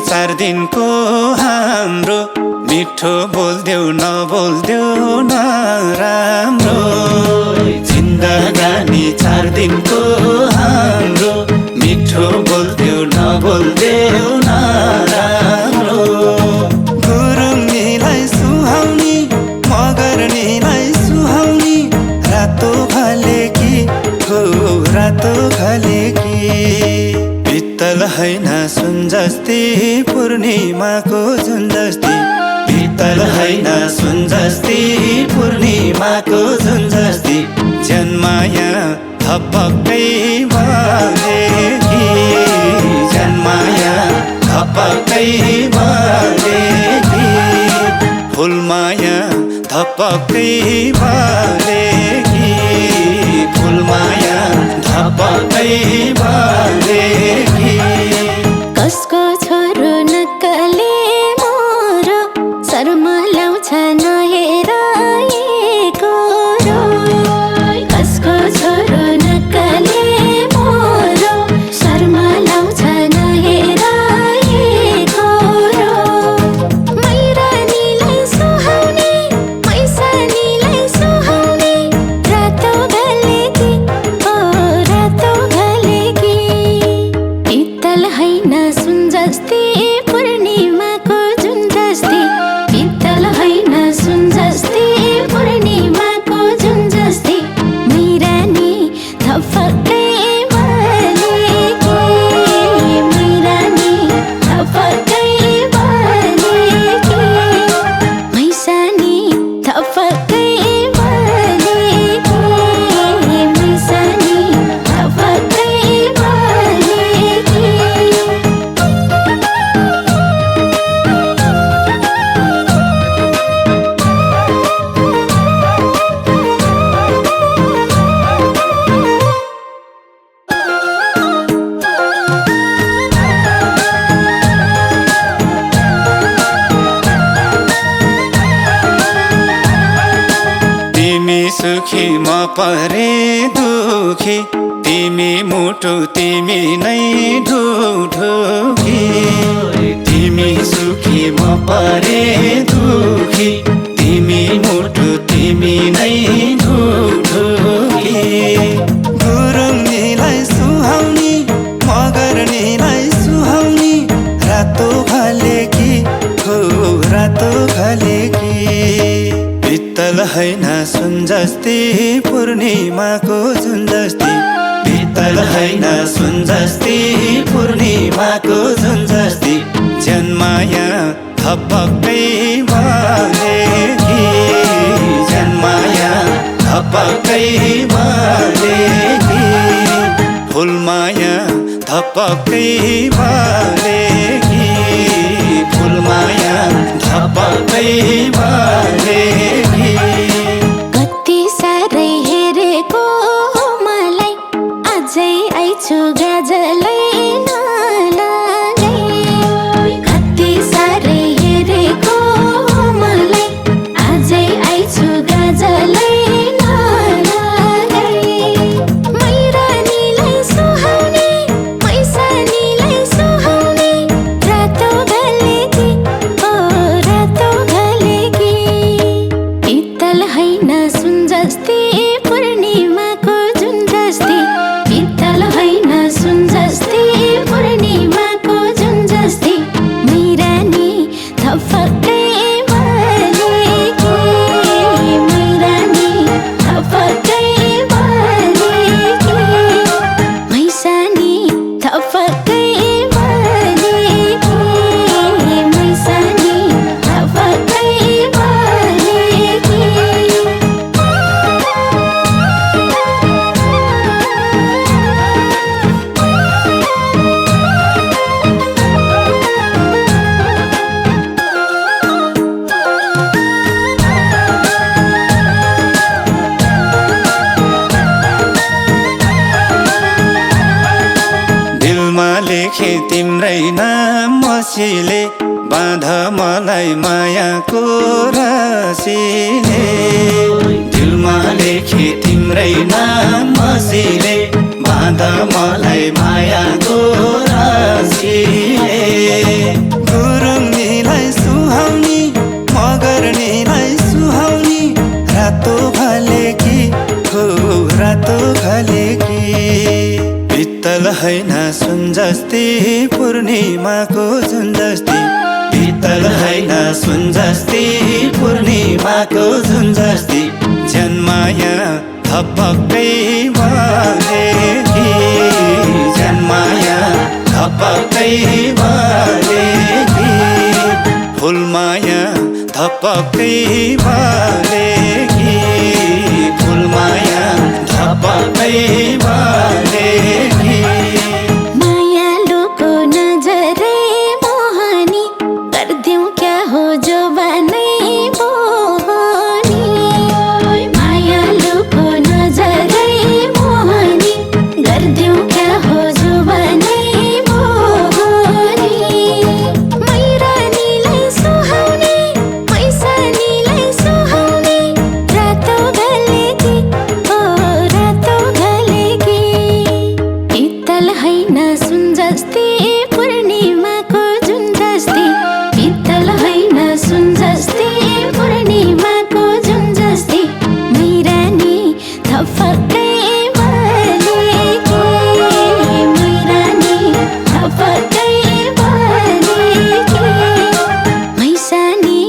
4 दिनको हाम्रो मिठो बोल्देऊ नबोल्देऊ नराम्रो जिन्दगानी 4 दिनको हाम्रो मिठो बोल्देऊ नबोल्देऊ नराम्रो गुरुङनीलाई सुहाउने मगर्नीलाई सुहाउने रातो घलेकी हो रातो घलेकी पित्तल हैन सुन जस्ती पूर्णिमाको जुन जस्ती पित्तल हैन सुन जस्ती पूर्णिमाको जुन जस्ती जन्माया थपक्कै बलेकी जन्माया थपक्कै बलेकी फुलमाया थपक्कै बलेकी फुलमाया थपक्कै बलेकी कसको छोरो नक्कले मोरो शर्मा ल्याउँछ नहेर कसको छोरो नक्कले मोरो शर्मा ल्याउँछ नहेर मैरानीलाई सुहाउने मैसानीलाई सुहाउने रातो घलेकी ओ रातो घलेकी पित्तल हैन सुन जस्ती पूर्णिमाको जुन जस्ती पित्तल हैन सुन जस्ती पूर्णिमाको जुन जस्ती मैरानी थपक्कै बलेकी मैरानी थपक्कै बलेकी मैसानी थपक्कै बलेकी मैसानी थपक्कै बलेकी तिमी सुखी म परे दुखी तिमी मुटु तिमी नै ढुढुकी तिमी सुखी म परे दुखी तिमी मुटु तिमी नै ढुढुकी गुरुङनीलाई सुहाउने मगर्नीलाई सुहाउने रातो घलेकी हो रातो घलेकी पित्तल हैन सुन जस्ती पूर्णिमाको जुन जस्ती पित्तल हैन सुन जस्ती पूर्णिमाको जुन जस्ती जन्माया थपक्कै बलेकी जन्माया थपक्कै बलेकी फुलमाया थपक्कै बलेकी फुलमाया थपक्कै बलेकी कति साह्रै हेरेको मलाई अझै आइछु गाजलै नलागै कति साह्रै हेरेको मलाई अझै आइछु गाजलै नलागै मैरानीलाई सुहाउने मैसानीलाई सुहाउने रातो घलेकी ओ रातो घलेकी पित्तल हैन सुन जस्ती पूर्णिमाको जुन जस्ती पित्तल हैन सुन जस्ती पूर्णिमाको जुन जस्ती मैरानी थपक्कै बलेकी मैरानी थपक्कै बलेकी मैसानी थपक्कै बलेकी मैसानी थपक्कै बलेकी दिलमा लेखे तिम्रै नाम मसीले बाँध मलाई मायाको रसीले दिलमा लेखे तिम्रै नाम मसीले बाँध मलाई मायाको रसीले पित्तल हैन सुन जस्ती पूर्णिमाको जुन जस्ती पित्तल हैन सुन जस्ती पूर्णिमाको जुन जस्ती जन्माया थपक्कै भरेकी जन्माया थपक्कै भरेकी फुलमाया थपक्कै भरेकी फुलमाया थपक्कै भरेकी मायालुको नजरे मोहनी गर्दियौ क्या हो जो बनै बोहनी मायालुको नजरे मोहनी गर्दियौ क्या हो जो बनै बोहनी मैरानीलाई सुहाउने मैसानीलाई सुहाउने रातो गलेकी ओ रातो गलेकी पित्तल हैन सुन जस्ती पूर्णिमाको जुन जस्ती पित्तल हैन सुन जस्ती पूर्णिमाको जुन जस्ती मैरानी थपक्कै भरेकी मैरानी थपक्कै भरेकी मैसानी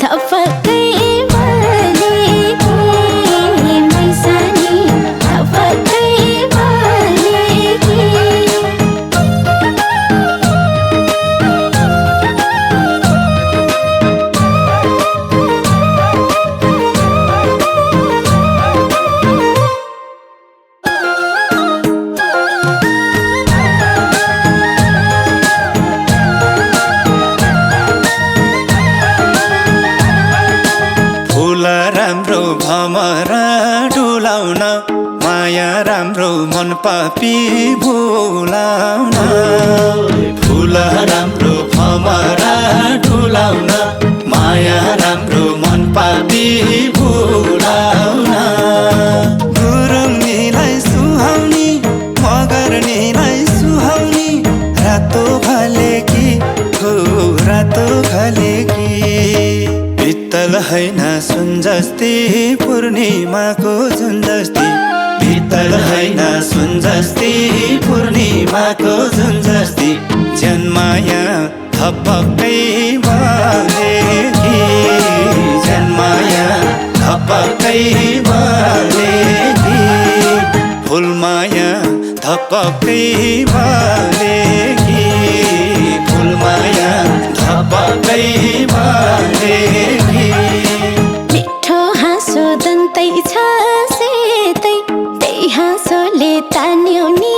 थपक्कै भरेकी मैसानी थपक्कै भरेकी फुल राम्रो भमरा डुलाउन माया राम्रो मन पापी भुलाउन फुल राम्रो भमरा डुलाउन माया राम्रो मन पापी भुलाउन गुरुङनीलाई सुहाउने मगर्नीलाई सुहाउने रातो घलेकी हो रातो घलेकी पित्तल हैन सुन जस्ती पूर्णिमाको जुन जस्ती पित्तल हैन सुन जस्ती पूर्णिमाको जुन जस्ती जन्माया थपक्कै भरेकी जन्माया थपक्कै भरेकी फुलमाया थपक्कै भरेकी फुलमाया थपक्कै भरेकी मिठो हाँसो दन्तै छ सेतै त्यही हाँसोले तान्यो नि